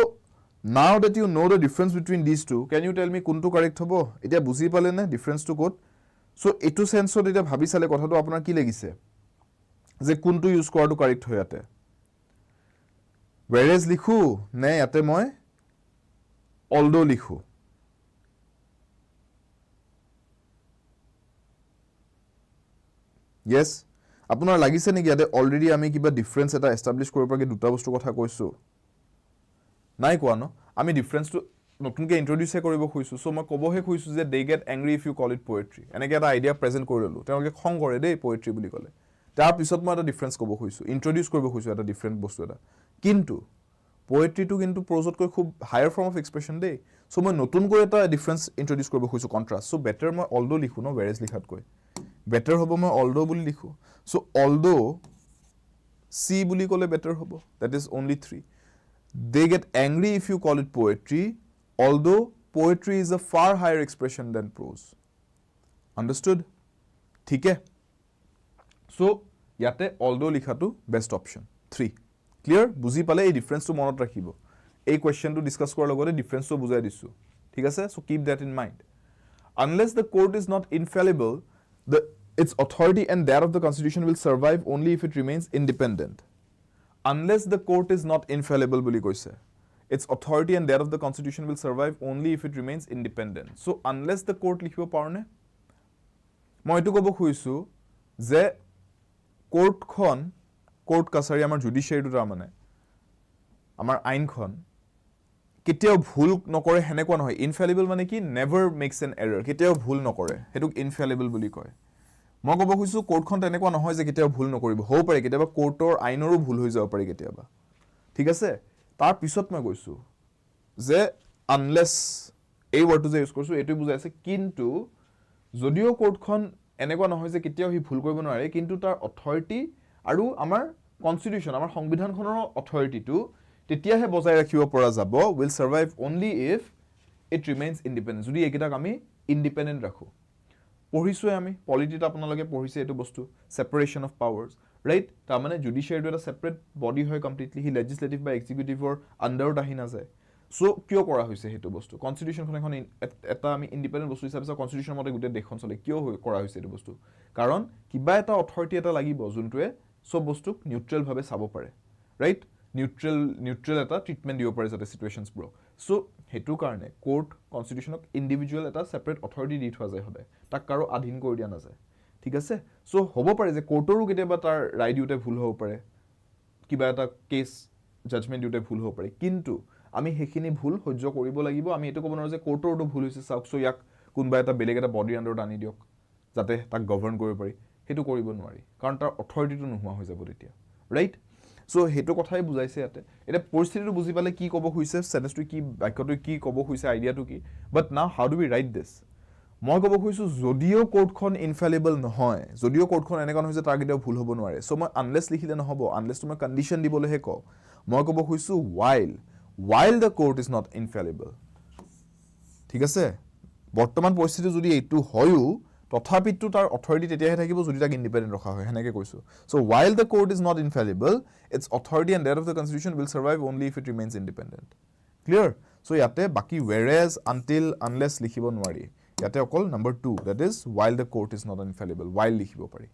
now that you know the difference between these two can you tell me কোনটো কাৰেক্ট হ'ব এতিয়া বুজি পালে নে ডিফাৰেন্সটো ক'ত সো এটো সেন্সত এটা ভাবি চালে কথাটো আপোনাৰ কি লাগিছে যে কোনটো ইউজ কৰাটো কাৰেক্ট হয় ইয়াতে whereas লিখো নে ইয়াতে মই although লিখো yes আপোনাৰ লাগিছে নেকি ইয়াতে অলৰেডি আমি কিবা ডিফাৰেন্স এটা এস্টাবলিশ কৰিব পাৰি দুটা বস্তু কথা কৈছো নাই কোৱা ন আমি ডিফাৰেন্সটো নতুনকে ইন্ট্ৰোডিউস কৰিব খুইছো সো মই কবহে খুইছো যে they get angry if you call it poetry এনেকে এটা আইডিয়া প্ৰেজেন্ট কৰি ললো তেওঁলোকে খং কৰে দেই পোয়েট্ৰি বুলি ক'লে তাৰ পিছত মই এটা ডিফাৰেন্স কব খুইছো ইন্ট্ৰোডিউস কৰিব খুইছো এটা ডিফাৰেন্ট বস্তু এটা কিন্তু পোয়েট্ৰিটো কিন্তু প্ৰজতকৈ খুব হায়াৰ ফৰ্ম অফ এক্সপ্ৰেছন দেই সো মই নতুনকৈ এটা ডিফাৰেন্স ইন্ট্ৰোডিউস কৰিব খুইছো কন্ট্ৰাষ্ট সো বেটাৰ মই although লিখো ন whereas লিখাতকৈ better hobo মই although বুলি লিখো so although c বুলি ক'লে better hobo that is only 3 they get angry if you call it poetry although poetry is a far higher expression than prose understood ঠিক আছে so ইয়াতে although লিখাটো best option 3 clear বুজি পালে এই ডিফাৰেন্সটো মনত ৰাখিব এই কোৱেশ্চনটো ডিসকাস কৰাৰ লগতে ডিফাৰেন্সটো বুজাই দিছো ঠিক আছে so keep that in mind Unless the court is not infallible, its authority and that of the Constitution will survive only if it remains independent. Unless the court is not infallible বুলি কৈছে, its authority and that of the Constitution will survive only if it remains independent. So unless the court লিখিব পাৰোনে? মই এটো ক'ব খুজিছো যে কোৰ্টখন court কাছাৰী আমাৰ জুডিচিয়াৰীটো তাৰমানে আমাৰ আইনখন কেতিয়াও ভুল নকৰে হেনেকুৱা নহয় ইনফেলিবল মানে কি নেভাৰ মেক্স এন এৰৰ কেতিয়াও ভুল নকৰে হেতুক ইনফেলিবল বুলি কয় মই ক'ব খুজিছো কোৰ্টখন তেনেকুৱা নহয় যে কেতিয়াও ভুল নকৰিব হ'ব পাৰে কেতিয়াবা কোৰ্টৰ আইনৰো ভুল হৈ যাব পাৰে কেতিয়াবা ঠিক আছে তাৰ পিছত মই কৈছো যে আনলেছ এই ওয়াৰ্ডটো যে ইউজ কৰিছো এটো বুজাই আছে কিন্তু যদিও কোৰ্টখন এনেকুৱা নহয় যে কেতিয়াও হি ভুল কৰিব নোৱাৰে কিন্তু তাৰ অথৰিটি আৰু আমাৰ কনস্টিটিউশন আমাৰ সংবিধানখনৰ অথৰিটিটো তেতিয়াহে বজাই ৰাখিব পৰা যাব will survive only if it remains independent যদি একিটাক আমি ইন্ডিপেন্ডেন্ট ৰাখো পঢ়িছো আমি পলিটিত আপোনালোকে পঢ়িছে এটো বস্তু সেপাৰেশন অফ পাৱাৰ্স ৰাইট তাৰ মানে জুডিচিয়াৰীটো এটা সেপাৰেট বডি হয় কমপ্লিটলি হি লেজিসলেটিভ বা এক্সিকিউটিভৰ আন্ডাৰত আহি না যায় সো কিয় কৰা হৈছে হেতু বস্তু কনস্টিটিউশনখন এখন এটা আমি ইন্ডিপেন্ডেন্ট বস্তু হিচাপে কনস্টিটিউশন মতে গুটে দেশখন চলে কিয় কৰা হৈছে এটো বস্তু কাৰণ কিবা এটা অথৰিটি এটা লাগিব যোনটোৱে সব বস্তুক নিউট্ৰেল ভাবে চাব পাৰে ৰাইট neutral eta treatment দিব পাৰে যাতে সিচুৱেশনছ ব্ৰ সো হেতু কাৰণে কোৰ্ট কনস্টিটিউশনক ইন্ডিভিজুৱেল এটা সেপাৰেট অথৰিটি দি থোৱা যায় হদে তাক কাৰো আধীন কৰি দিয়া নাযায় ঠিক আছে সো হ'ব পাৰে যে কোৰ্টৰো কেতিয়াবা তাৰ ৰায় দিউতে ভুল হ'ব পাৰে কিবা এটা কেস জাজমেন্ট দিউতে ভুল হ'ব পাৰে কিন্তু আমি হেখিনি ভুল সহ্য কৰিব লাগিব আমি এটো ক'ব নোৱাৰো যে কোৰ্টৰটো ভুল হৈছে চাওক সো ইয়াক কোনবা এটা বেলেগ এটা বডিৰ আন্ডাৰত আনি দিয়ক যাতে তাক গভৰ্ণ কৰিব পাৰি হেতু কৰিব নোৱাৰি কাৰণ তাৰ অথৰিটিটো নোহোৱা হৈ যাব তেতিয়া ৰাইট সো হেতু কথাই বুজাইছে ইয়াতে এটা পৰিস্থিতিটো বুজি পালে কি ক'ব খুজিছে সেন্টেন্সটো কি বাক্যটো কি ক'ব খুজিছে আইডিয়াটো কি but now how do we right this মই ক'ব খুজিছো যদিও কোৰ্টখন ইনফেলিবল নহয় যদিও কোৰ্টখন এনেকুৱা নহয় যে তাৰ কেতিয়াও ভুল হ'ব নোৱাৰে সো মই আনলেছ লিখিলে নহব আনলেছ তুমি কন্ডিশন দিবলৈহে ক মই ক'ব খুজিছো while the court is not infallible ঠিক আছে বৰ্তমান পৰিস্থিতি যদি এইটো হয়ও তথাপিতো তাৰ অথৰিটি তেতিয়াহে থাকিব যদি তাক ইন্ডিপেন্ডেন্ট ৰখা হয় হেনেকে কৈছো so while the court is not infallible its authority and that of the constitution will survive only if it remains independent clear so ইয়াতে বাকি whereas until unless লিখিব নোৱাৰি ইয়াতে অকল number 2 that is while the court is not infallible while লিখিব পাৰি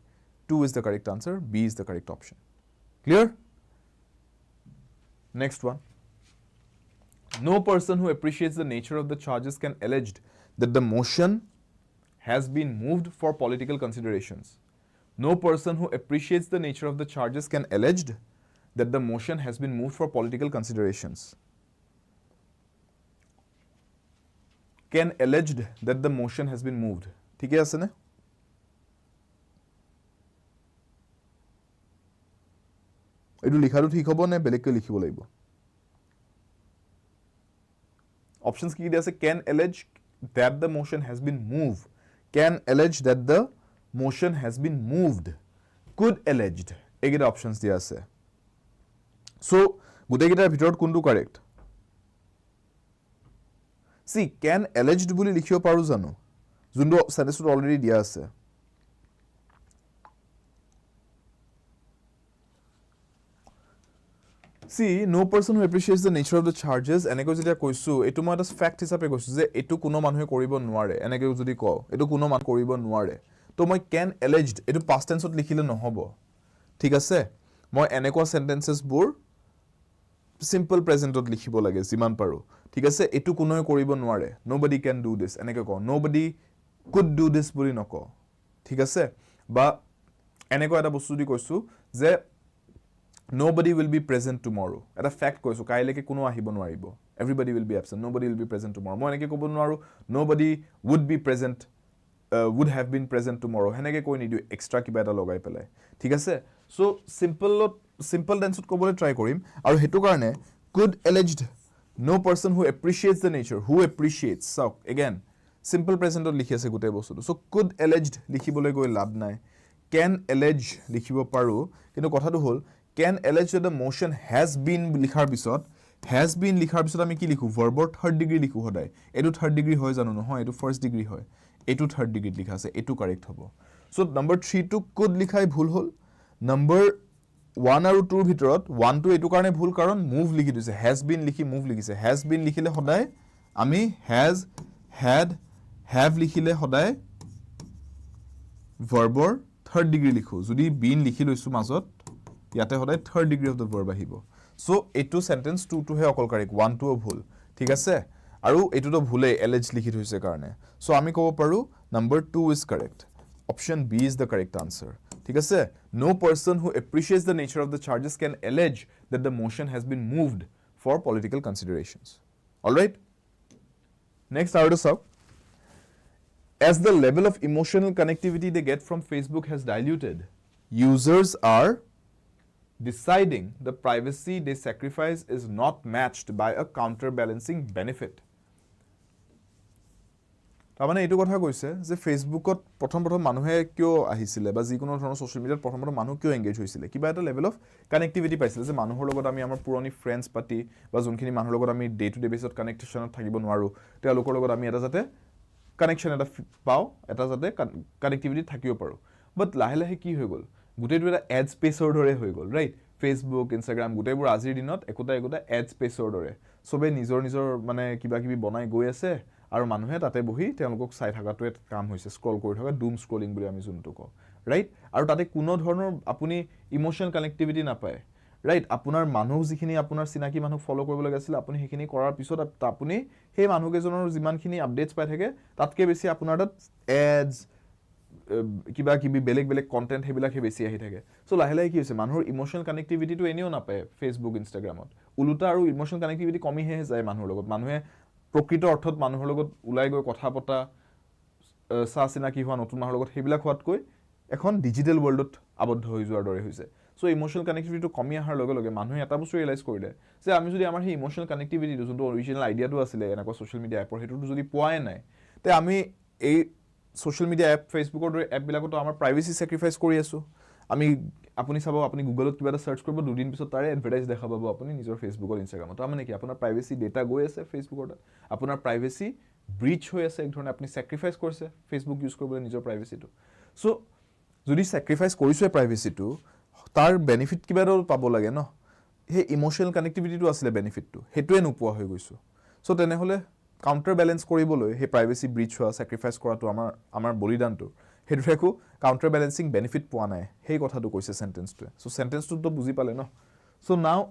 2 is the correct answer b is the correct option clear next one no person who appreciates the nature of the charges can allege that the motion has been moved for political considerations. No person who appreciates the nature of the charges can allege that the motion has been moved for political considerations. Can allege that the motion has been moved. ঠিক আছে না? এটো লিখাটো ঠিক হ'ব নে বেলেগকৈ লিখিব লাগিব? Options কি দিয়া আছে can allege that the motion has been moved. Can allege that the motion has been moved. Could alleged. Egeta options dia ase. So, gutegitar bhitorot kuntu correct. See, can alleged boli likhibo paru jano. Jundo sentence already dia ase. See, no person who appreciates the nature of the charges eneko jetia koisu etu moi as fact hisabe koisu je etu kuno manhe koribo nware eneke jodi ko etu kuno man koribo nware to moi can alleged etu past tense ot likhile nohobo ঠিক আছে মই এনেকুৱা sentences bur simple present ot likhibo lage jiman paru ঠিক আছে etu kuno koribo nware nobody can do this eneke ko nobody could do this boli noko ঠিক আছে বা এনেকুৱা এটা বস্তু দি কৈছো যে nobody will be present tomorrow eta fact koisu kaileke kuno ahibo nwaribo everybody will be absent nobody will be present tomorrow moi eneke kobo nwaru nobody would be present would have been present tomorrow heneke koi nidu extra kiba eta logai pelai ঠিক আছে so simple tense kobole try korim aru hetu karone could alleged no person who appreciates the nature who appreciates so again simple present ot likhi ase gote bostu so could alleged likhibole goi lab nai can allege likhibo paru kintu kotha tu hol can allege that the motion has been likhar bisot ami ki likhu verb third degree likhu hodai etu third degree hoy janu no hoy etu first degree hoy etu third degree likha ase etu correct hobo so number 3 to could likhai bhul hol number 1 aru 2 bhitorot 1 to etu karone bhul karon move likhi dise has been likhi move likhise has been likhile hodai ami has had have লিখিলে সদায় verbৰ third degree লিখো যদি been লিখি লৈছো মাজত ইয়াতে সদায় third degree of the verb আহিব so এটো sentence 2 টো হে অকল কাৰেক্ট 1 টো ভুল ঠিক আছে আৰু এটো তো ভুলে alleged লিখি থৈছে কাৰণে so আমি ক'ব পাৰো number 2 is correct option B is the correct answer ঠিক আছে no person who appreciates the nature of the charges can allege that the motion has been moved for political considerations all right next I will solve as the level of emotional connectivity they get from Facebook has diluted users are deciding the privacy they sacrifice is not matched by a counterbalancing benefit তাৰমানে এটো কথা কৈছে যে ফেসবুকত প্ৰথম মানুহে কিয় আহিছিলে বা যিকোনো ধৰণৰ সোশ্যাল মিডিয়াত প্ৰথম মানুহ কিয় এংগেজ হৈছিলে কিবা এটা লেভেল অফ কানেক্টিভিটি পাইছিলে যে মানুহৰ লগত আমি আমাৰ পুৰণি ফ্ৰেন্ডছ পাতি বা যোনখিনি মানুহৰ লগত আমি ডে টু ডে বেসত কানেক্টেশনত থাকিব নোৱাৰো তেওঁলোকৰ লগত আমি এটা যাতে কানেকশন এটা পাও এটা যাতে কানেক্টিভিটি থাকিব পাৰো বাট লাহে লাহে কি হৈ গল গুটেটো এটা এড স্পেসৰ দৰে হৈ গল ৰাইট ফেসবুক ইনষ্টাগ্ৰাম গুটেবোৰ আজিৰ দিনত একোটা এড স্পেসৰ দৰে সবে নিজৰ মানে কিবা কিবি বনাই গৈ আছে আৰু মানুহে তাতে বহি তেওঁলোকক চাই থাকাটো এটা কাম হৈছে স্ক্ৰল কৰি থকা ডুম স্ক্ৰলিং বুলি আমি যোনটো কওঁ ৰাইট আৰু তাতে কোনো ধৰণৰ আপুনি ইমোশনাল কানেক্টিভিটি নাপায় ৰাইট আপোনাৰ মানুহ যিখিনি আপোনাৰ চিনাকি মানুহ ফলো কৰিব লগা আছিল আপুনি হেখিনি কৰাৰ পিছত আপুনি সেই মানুহকেজনৰ যিমানখিনি আপডেটস পাই থাকে তাতকে বেছি আপোনাৰ তাত এডস কিবা কিবি বেলেগ কন্টেন্ট হেবিলাকে বেছি আহি থাকে সো লাহে লাহে কি হৈছে মানুহৰ ইমোশনাল কানেক্টিভিটিটো এনেও নাপায় ফেসবুক ইনষ্টাগ্ৰামত উলুটা আৰু ইমোশনাল কানেক্টিভিটি কমিহে যায় মানুহৰ লগত মানুহে প্ৰকৃত অৰ্থত মানুহৰ লগত উলাই গৈ কথা পতা সাচিনাকি হোৱা নতুন মানুহৰ লগত হেবিলাক হোৱাতকৈ এখন ডিজিটেল ৱৰ্ল্ডত আবদ্ধ হৈ যোৱাৰ দৰে হৈছে সো ইমোশনাল কানেক্টিভিটিটো কমি আহাৰ লগে লগে মানুহে এটা বস্তু ৰিয়েলাইজ কৰিলে যে আমি যদি আমাৰ হে ইমোশনাল কানেক্টিভিটিটো যোনটো অৰিজিনাল আইডিয়াটো আছিল এনেকুৱা সোশ্যাল মিডিয়া এপৰ হেতুটো যদি পোৱাই নাই তে আমি এই সোশ্যাল মিডিয়া এপ ফেসবুকৰ দৰে এপ বিলাকতো আমাৰ প্ৰাইভেসি স্যাক্ৰিফাইস কৰি আছো আমি আপুনি চাব আপুনি গুগলত কিবা এটা সাৰ্চ কৰিব দুদিন পিছত তাৰে এডভাৰটাইজ দেখা পাব আপুনি নিজৰ ফেসবুকৰ ইনষ্টাগ্ৰামত মানে কি আপোনাৰ প্ৰাইভেসি ডেটা গৈ আছে ফেসবুকৰ আপোনাৰ প্ৰাইভেসি ব্ৰিচ হৈ আছে এক ধৰণে আপুনি স্যাক্ৰিফাইস কৰিছে ফেসবুক ইউজ কৰিবলৈ নিজৰ প্ৰাইভেসিটো সো যদি স্যাক্ৰিফাইস কৰিছে প্ৰাইভেসিটো তাৰ বেনিফিট কিবা এটা পাব লাগে ন হে ইমোশনাল কানেক্টিভিটিটো আছিল বেনিফিটটো হেতুৱে নোপোৱা হৈ গৈছো সো তেনেহলে কাউন্টাৰ ব্যালেন্স কৰিবলৈ হে প্ৰাইভেসি ব্ৰিচ হোৱা স্যাক্ৰিফাইস কৰাটো আমাৰ বলিদানটো হেতুৱেকো কাউন্টাৰ ব্যালেন্সিং বেনিফিট পোৱা নাই হেই কথাটো কৈছে সেন্টেন্সটোৱে সো সেন্টেন্সটো তো বুজি পালে ন so now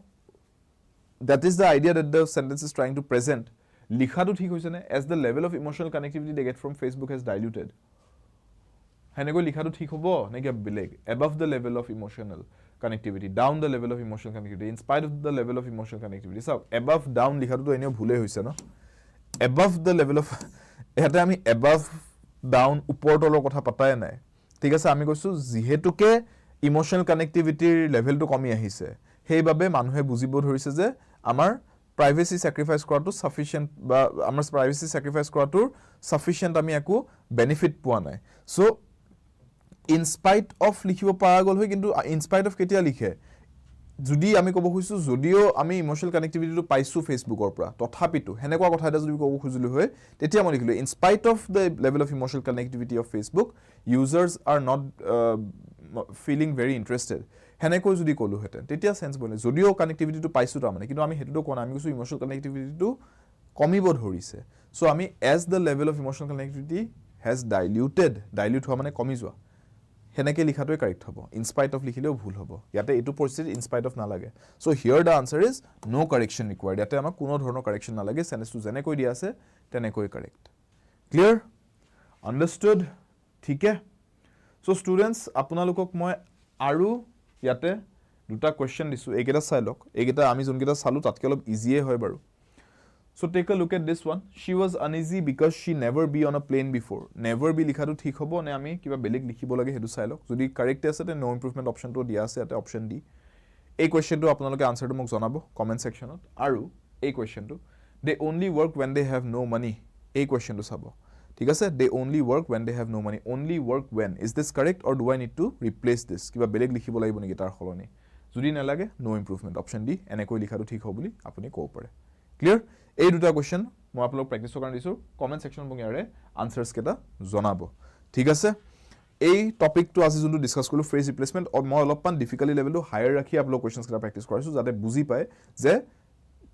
that is the idea that the sentence is trying to present লিখাটো ঠিক হৈছে নে as the level of emotional connectivity they get from Facebook has diluted হেনেকৈ লিখাটো ঠিক হ'ব নে কি বেলেগ above the level of emotional connectivity down the level of emotional connectivity in spite of the level of emotional connectivity so above down লিখাটো তো এনেও ভুলে হৈছে ন above the level of এটা আমি above down উপৰ তলৰ কথা পাতাই নাই ঠিক আছে আমি কৈছো যিহেতুকে ইমোশনাল কানেক্টিভিটিৰ লেভেলটো কমি আহিছে হেইবাবে মানুহে বুজিব ধৰিছে যে আমাৰ প্ৰাইভেসি স্যাক্ৰিফাইস কৰাটো সাফিশিয়েন্ট বা আমাৰ প্ৰাইভেসি স্যাক্ৰিফাইস কৰাটো সাফিশিয়েন্ট আমি একো বেনিফিট পোৱা নাই সো ইন স্পাইট অফ লিখিব পাৰা গল হয় কিন্তু ইন স্পাইট অফ কেতিয়া লিখে যদি আমি কব খুজিছো যদিও আমি ইমোশনাল কানেক্টিভিটিটো পাইছো ফেসবুকৰ পৰা তথাপিতো হেনেকুৱা কথা এটা যদি কব খুজিলো হয় তেতিয়া মই লিখিলো in spite of the level of emotional connectivity of Facebook users are not feeling very interested হেনেকৈ যদি কলো হেতেন তেতিয়া সেন্স বনে যদিও কানেক্টিভিটিটো পাইছো তাৰ মানে কিন্তু আমি হেতুটো কোৱা আমি কৈছো ইমোশনাল কানেক্টিভিটিটো কমিব ধৰিছে সো আমি as the level of emotional connectivity has dilute হোৱা মানে কমি যোৱা হেনেকে লিখাটোই কাৰেক্ট হ'ব ইন স্পাইট অফ লিখিলেও ভুল হ'ব ইয়াতে এটো পৰিস্থিতি ইন স্পাইট অফ না লাগে so here the answer is no correction required ইয়াতে আমাক কোনো ধৰণৰ কাৰেকশন না লাগে সেন্টেন্সটো যেনেকৈ দিয়া আছে তেনেকৈ কাৰেক্ট ক্লিয়াৰ আন্ডাৰস্টুড ঠিকে সো স্টুডেন্টস আপোনালোকক মই আৰু ইয়াতে দুটা কোৱেশ্চন দিছো এইকেইটা চাই লওক এইকেইটা আমি যোনকেইটা চালু তাতকে অলপ ইজিয়ে হয় বাৰু So take a look at this one. She was uneasy because she never be on a plane before. Never be লিখাটো ঠিক হ'ব নে আমি কিবা বেলেগ লিখিব লাগে হেতু চাই লওক যদি কাৰেক্ট আছে তে নো ইমপ্ৰুভমেন্ট অপচনটো দিয়া আছে ইয়াতে অপচন ডি এই কোৱেশ্চনটো আপোনালোকে আনসাৰটো মোক জনাব কমেন্ট সেকশনত আৰু এই কোৱেশ্চনটো they only work when they have no money এই কোৱেশ্চনটো চাব ঠিক আছে they only work when they have no money only work when is this correct or do I need to replace this কিবা বেলেগ লিখিব লাগিব নেকি তাৰ খলনি যদি না লাগে নো ইমপ্ৰুভমেন্ট অপচন ডি এনেকৈ লিখাটো ঠিক হ'ব বুলি আপুনি ক'ব পাৰে ক্লিয়াৰ এই দুটা কোৱেশ্চন মই আপোনালোক প্ৰেক্টিছৰ কাৰণে দিছো কমেন্ট সেকশনত মোক ইয়াৰে আনসাৰস কেটা জনাব ঠিক আছে এই টপিকটো আজি যোনটো ডিসকাস কৰিলো ফ্ৰেজ ৰিপ্লেসমেন্ট আৰু মই অলপমান ডিফিকাল্টি লেভেলটো হায়াৰ ৰাখি আপোনালোক কোৱেশ্চনছ কেটা প্ৰেক্টিছ কৰাইছো যাতে বুজি পায় যে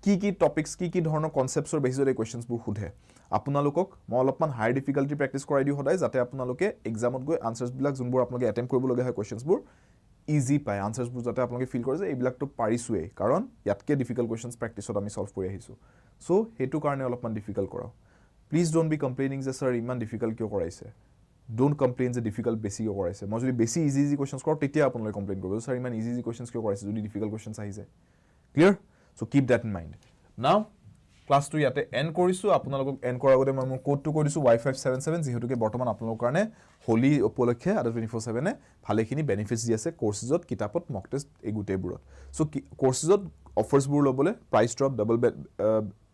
কি টপিকস কি ধৰণৰ কনসেপ্টছৰ বেছিছত এই কোৱেশ্চনছবোৰ খুধে আপোনালোকক মই অলপমান হাই ডিফিকাল্টি প্ৰেক্টিছ কৰাই দিও সদায় যাতে আপোনালোকে এক্সামত গৈ আনসাৰ্স বিলাক যোনবোৰ আপোনালোকে এটেম্প কৰিব লগা হয় কোৱেশ্চনছবোৰ ইজি পায় আনসাৰ্সবোৰ যাতে আপোনালোকে ফিল কৰে যে এইবিলাকটো পাৰিছোৱে কাৰণ ইয়াতকে ডিফিকাল্ট কোৱেশ্চনছ প্ৰেক্টিছত আমি সলভ কৰি আহিছো সো হেতু কাৰণে অলপমান ডিফিকাল্ট কৰাও প্লিজ ডোন্ট বি কমপ্লেইনিং যে স্যাৰ ইমান ডিফিকাল্ট কিয় কৰাইছে ডোন্ট কমপ্লেইন যে ডিফিকাল্ট বেছি কিয় কৰাইছে মই যদি বেছি ইজি কোৱেশ্চনছ কৰাও তেতিয়া আপোনালোকে কমপ্লেইন কৰিব স্যাৰ ইমান ইজি কোৱেশ্চনছ কিয় কৰাইছে যদি ডিফিকাল্ট কোৱেশ্চনছ আহি যায় clear so keep that in mind নাও ক্লাসটো ইয়াতে এন্ড কৰিছো আপোনালোকক এন্ড কৰাৰ আগতে মই মোৰ কোডটো কৈ দিছো y577 যেহেতুকে বৰ্তমান আপোনালোকৰ কাৰণে হোলি উপলক্ষে আদা 24/7 এ ভালেখিনি বেনিফিটস দি আছে কোৰ্সেছত কিতাপত মক টেষ্ট এই গুটেইবোৰত সো কোৰ্সেছত অফাৰ্সবোৰ লবলে price drop double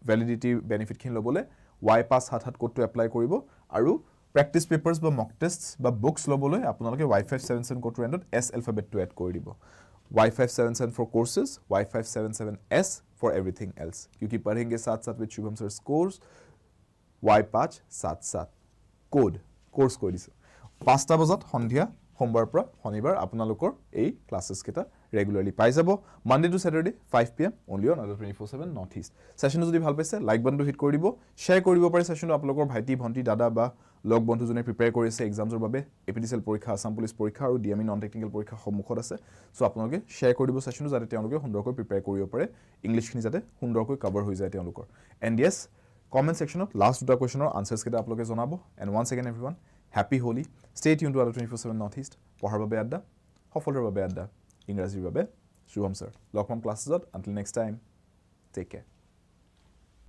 validity benefit খিনি লবলে y577 কোডটো এপ্লাই কৰিব আৰু প্ৰেক্টিস পেপাৰস বা মক টেষ্টস বা বুকস লবলৈ আপোনালোকে y577 কোডটো এন্ডত s এলফাবেটটো এড কৰি দিব y577 for courses y577s for everything else क्योंकि पढ़ेंगे साथ साथ with Shubham sir course y577 course কৈ দিছো 5টা বজাত সন্ধিয়া সোমবাৰ পৰা শনিবাৰ আপোনালোকৰ এই ক্লাसेस কেটা ৰেগুলাৰলি পাই যাব Monday to Saturday 5 pm only on Adjective 24/7 north east session যদি ভাল পাইছে লাইক বাটনটো হিট কৰি দিব শেয়াৰ কৰিব পাৰে সেশনটো আপোনালোকৰ ভাইটি ভন্টি দাদা বা লগ বন্ধু জনে প্ৰিপেয়াৰ কৰিছে এক্সামছৰ বাবে APDCL পৰীক্ষা আসাম পুলিচ পৰীক্ষা আৰু ডিএমই নন টেকনিক্যাল পৰীক্ষা সন্মুখত আছে সো আপোনালোকে শেয়াৰ কৰি দিব সেশনটো যাতে তেওঁলোকে সুন্দৰকৈ প্ৰিপেয়াৰ কৰিব পাৰে ইংলিশখিনি যাতে সুন্দৰকৈ কভাৰ হৈ যায় তেওঁলোকৰ and yes comment section of last দুটা কোৱেশ্চনৰ আনসাৰ্স কেটা আপোনালোকে জনাব and once again everyone happy Holi stay tuned to Adjective 24/7 Northeast পঢ়াৰ বাবে আড্ডা সফলতাৰ বাবে আড্ডা ইংৰাজীৰ বাবে শুভম স্যাৰ লগ পাম ক্লাছেছত until next time take care